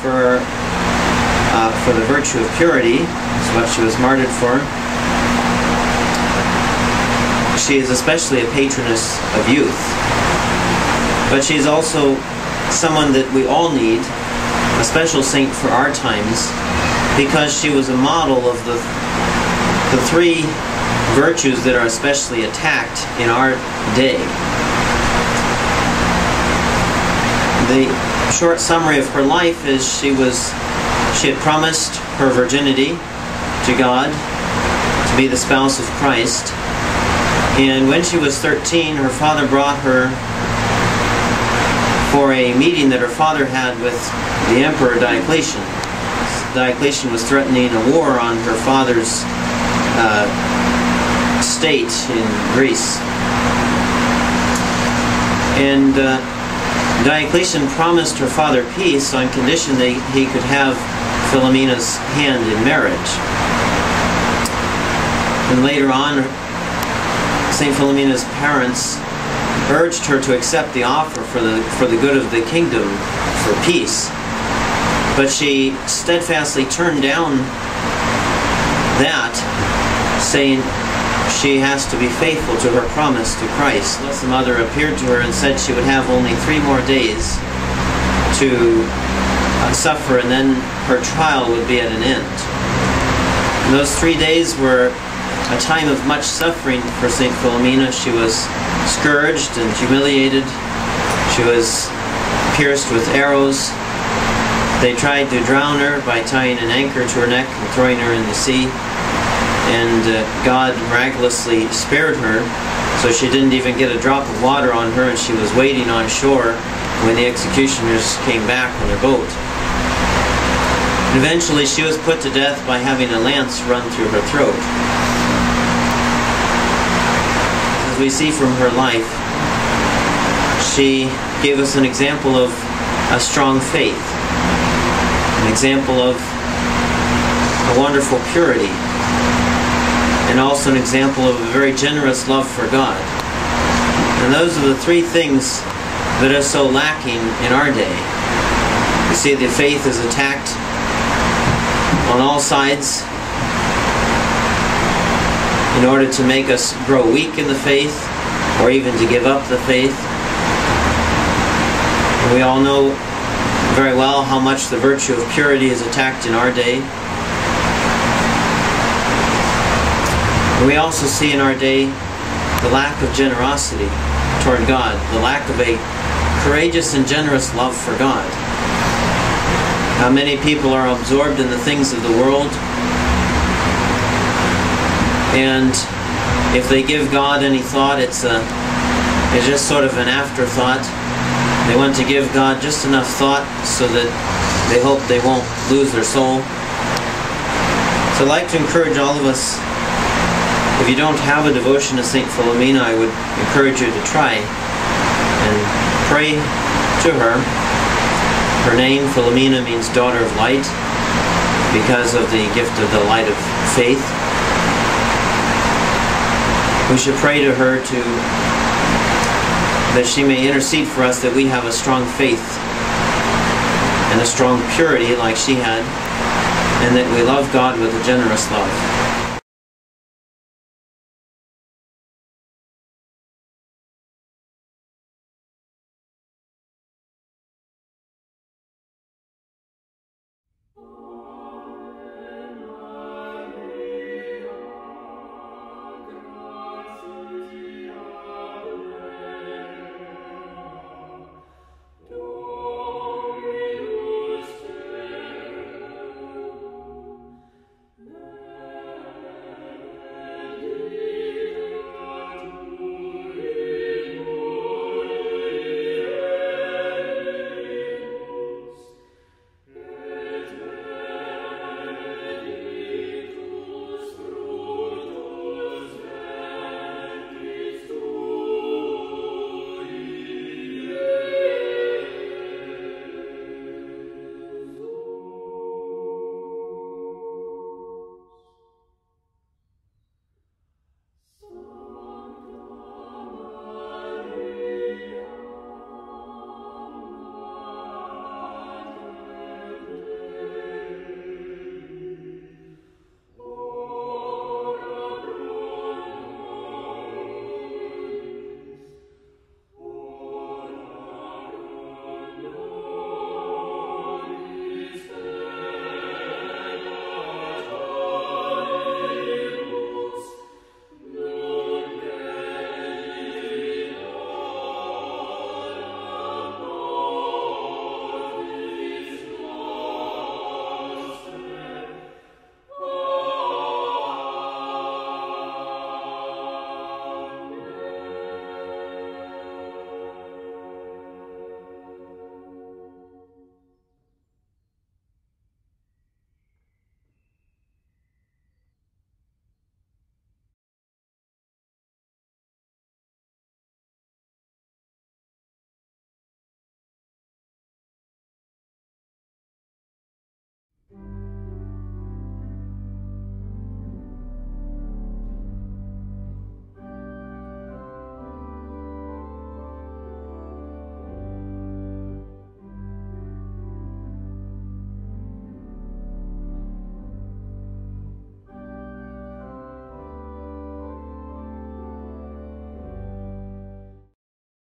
for the virtue of purity. It's what she was martyred for. She is especially a patroness of youth. But she's also someone that we all need, a special saint for our times, because she was a model of the three virtues that are especially attacked in our day. The short summary of her life is she had promised her virginity to God, to be the spouse of Christ, and when she was 13, her father brought her for a meeting that her father had with the Emperor Diocletian. Diocletian was threatening a war on her father's state in Greece. And Diocletian promised her father peace on condition that he could have Philomena's hand in marriage. And later on, St. Philomena's parents urged her to accept the offer for the good of the kingdom, for peace. But she steadfastly turned down that, saying she has to be faithful to her promise to Christ. The mother appeared to her and said she would have only 3 more days to suffer, and then her trial would be at an end. And those 3 days were a time of much suffering for St. Philomena. She was scourged and humiliated. She was pierced with arrows. They tried to drown her by tying an anchor to her neck and throwing her in the sea. And God miraculously spared her, so she didn't even get a drop of water on her, and she was waiting on shore when the executioners came back on their boat. And eventually she was put to death by having a lance run through her throat. As we see from her life, she gave us an example of a strong faith, an example of a wonderful purity, and also an example of a very generous love for God. And those are the 3 things that are so lacking in our day. You see, the faith is attacked on all sides in order to make us grow weak in the faith, or even to give up the faith. And we all know very well how much the virtue of purity is attacked in our day. We also see in our day the lack of generosity toward God, the lack of a courageous and generous love for God. How many people are absorbed in the things of the world, and if they give God any thought, it's just sort of an afterthought. They want to give God just enough thought so that they hope they won't lose their soul. So I'd like to encourage all of us, if you don't have a devotion to St. Philomena, I would encourage you to try and pray to her. Her name, Philomena, means daughter of light, because of the gift of the light of faith. We should pray to her that she may intercede for us, that we have a strong faith and a strong purity like she had, and that we love God with a generous love.